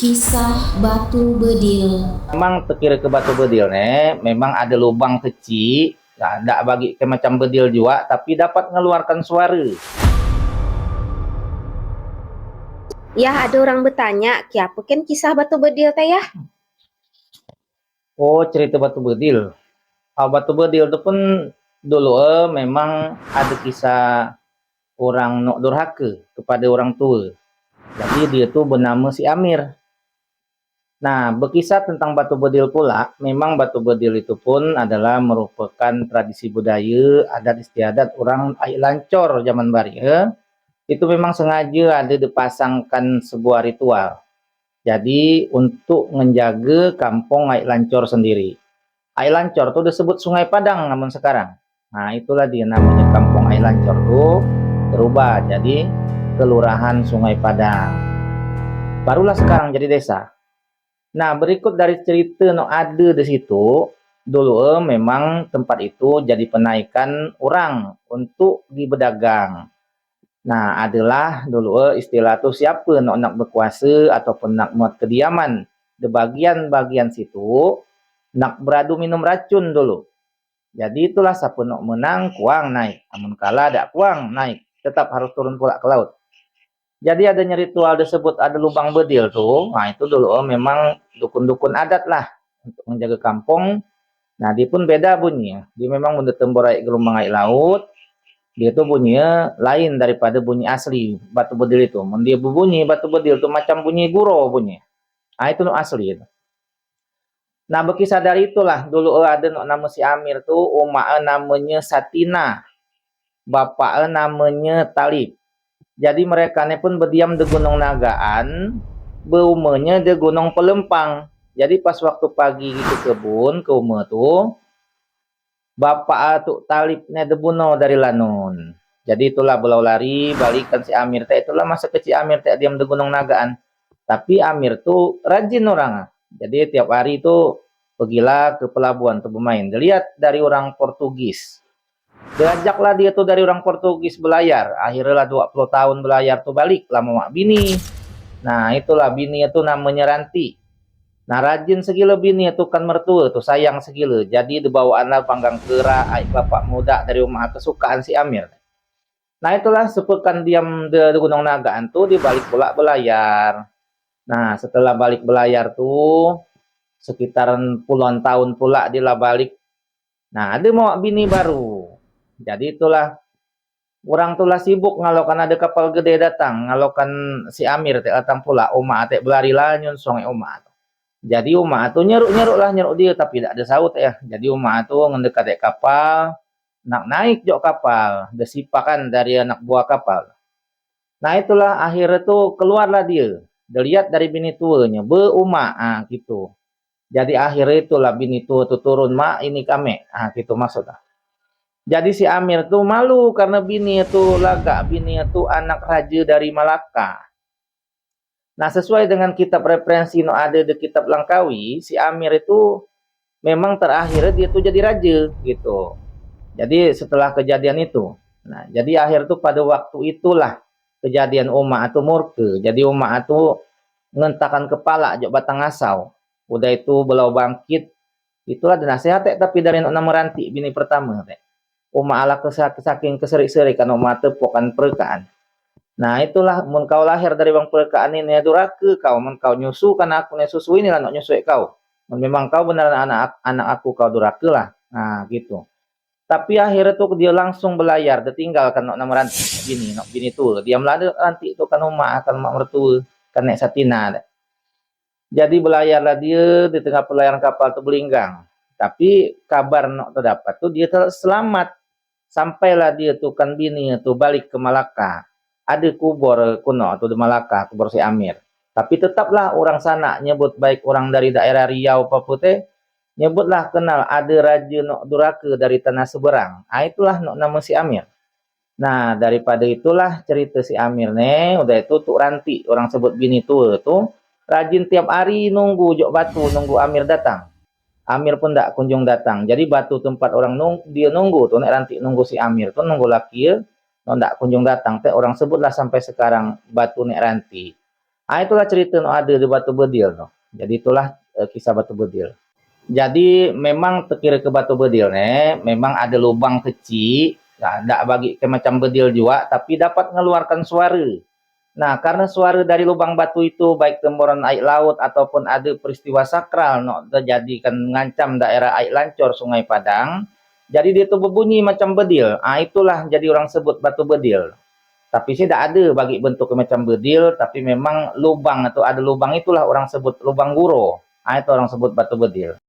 Kisah Batu Bedil. Memang terkira ke batu bedil memang ada lubang kecil, tak bagi ke macam bedil juga, tapi dapat mengeluarkan suara. Ya, ada orang bertanya, apa kan kisah Batu Bedil teh ya? Oh, cerita batu bedil. Batu bedil itu pun dulu memang ada kisah orang nok durhaka kepada orang tua. Jadi dia tuh bernama si Amir. Nah, berkisah tentang batu bedil pula, memang batu bedil itu pun adalah merupakan tradisi budaya, adat istiadat orang air lancor zaman bari. Itu memang sengaja ada dipasangkan sebuah ritual. Jadi untuk menjaga kampung air lancor sendiri. Air lancor itu disebut Sungai Padang namun sekarang. Nah, itulah dia namanya kampung air lancor itu berubah jadi Kelurahan Sungai Padang. Barulah sekarang jadi desa. Nah, berikut dari cerita no ada di situ, dulu memang tempat itu jadi penaikan orang untuk di berdagang. Nah, adalah dulu istilah tu siapa nak berkuasa ataupun nak muat kediaman di bagian-bagian situ, nak beradu minum racun dulu. Jadi itulah siapa nak menang, kuang naik. Namun kalah ada kuang naik. Tetap harus turun pula ke laut. Jadi adanya ritual disebut ada lubang bedil tuh. Nah, itu dulu memang dukun-dukun adat lah untuk menjaga kampung. Nah, dia pun beda bunyinya. Dia memang menurut temborai gelombang air laut. Dia tuh bunyinya lain daripada bunyi asli batu bedil itu. Dia berbunyi batu bedil itu macam bunyi guro bunyi. Nah, itu asli itu. Nah, berkisah dari itulah dulu ada nama si Amir tuh, umak namanya Satina, bapak namanya Talib. Jadi mereka ni pun berdiam di Gunung Nagaan, berumurnya di Gunung Pelempang. Jadi pas waktu pagi ke kebun, ke rumah tu, bapak tu Talib ni dibunuh dari lanun. Jadi itulah belau lari, balikan si Amir teh. Itulah masa kecil Amir teh diam di Gunung Nagaan. Tapi Amir tu rajin orang. Jadi tiap hari tu pergilah ke pelabuhan tu bermain. Dilihat dari orang Portugis. Diajaklah dia tuh dari orang Portugis belayar. Akhirnya lah 20 tahun belayar tuh balik lah mak bini. Nah, itulah bini itu namanya Ranti. Nah, rajin segila bini itu kan mertua tuh sayang segila. Jadi dibawaanlah panggang kera air bapak muda dari rumah kesukaan si Amir. Nah, itulah sepekan diam di Gunung Nagaan tuh dibalik pula belayar. Nah, setelah balik belayar tuh sekitaran puluhan tahun pula dia lah balik. Nah, ada mau bini baru. Jadi itulah orang tulah sibuk ngalokan ada kapal gede datang, ngalokan si Amir teh datang pula, Uma teh belari lah nyun songe Uma. Jadi Uma tuh nyeruk-nyeruk lah nyeruk dia tapi tidak ada saut ya. Jadi Uma tuh ngendekat kapal, nak naik jok kapal, desipakan dari anak buah kapal. Nah, itulah akhirnya tuh keluarlah dia. Dilihat dari bini tuanya, Uma, gitu. Jadi akhirnya itulah bini tua tuh turun, mak ini kami, gitu maksudnya. Jadi si Amir tuh malu karena bini itu lagak, bini itu anak raja dari Malaka. Nah, sesuai dengan kitab referensi no ada di kitab Langkawi, si Amir itu memang terakhir dia tuh jadi raja gitu. Jadi setelah kejadian itu. Nah, jadi akhir tuh pada waktu itulah kejadian Uma atau murke. Jadi Uma itu ngentakan kepala jok batang asau. Udah itu belau bangkit. Itulah nasihat tapi dari nama Ranti bini pertama teh. Uma ala saking keserik-serik kan Uma tepokan perkaan. Nah, itulah mun kau lahir dari bang perkaan ini durake kau, mun kau nyusu kan aku ne susu ini lah nak nyusu kau. Mun memang kau beneran anak aku kau durake lah. Nah, gitu. Tapi akhirnya tuh dia langsung belayar, ditinggal kan nama Ranti bini, nak bini tuh. Dia melada Ranti itu kan Uma akan mak mertua kan nek Satina. Jadi belayarlah dia di tengah pelayaran kapal itu belinggang. Tapi kabar nak terdapat tuh dia selamat. Sampailah dia tuh kan bini itu balik ke Malaka. Ada kubur kuno atau di Malaka, kubur si Amir. Tapi tetaplah orang sana nyebut baik orang dari daerah Riau Papua teh nyebutlah kenal ada raja nok duraka dari tanah seberang. Itulah nok nama si Amir. Nah, daripada itulah cerita si Amir nih, udah itu tuh Ranti, orang sebut bini tuh itu rajin tiap hari nunggu jok batu nunggu Amir datang. Amir pun tidak kunjung datang. Jadi batu tempat orang dia nunggu tuh nek Ranti nunggu si Amir tuh nunggu laki ya, tidak kunjung datang. Teh orang sebutlah sampai sekarang batu nek Ranti. Itulah cerita no ada di Batu Bedil no. Jadi itulah kisah Batu Bedil. Jadi memang terkira ke Batu Bedil memang ada lubang kecil, nah, tak bagi ke macam bedil juga, tapi dapat mengeluarkan suara. Nah, karena suara dari lubang batu itu baik temburan air laut ataupun ada peristiwa sakral no, terjadi kan mengancam daerah air lancur Sungai Padang, jadi dia itu berbunyi macam bedil. Itulah jadi orang sebut Batu Bedil. Tapi sih tidak ada bagi bentuk macam bedil, tapi memang lubang atau ada lubang itulah orang sebut lubang guro. Itu orang sebut Batu Bedil.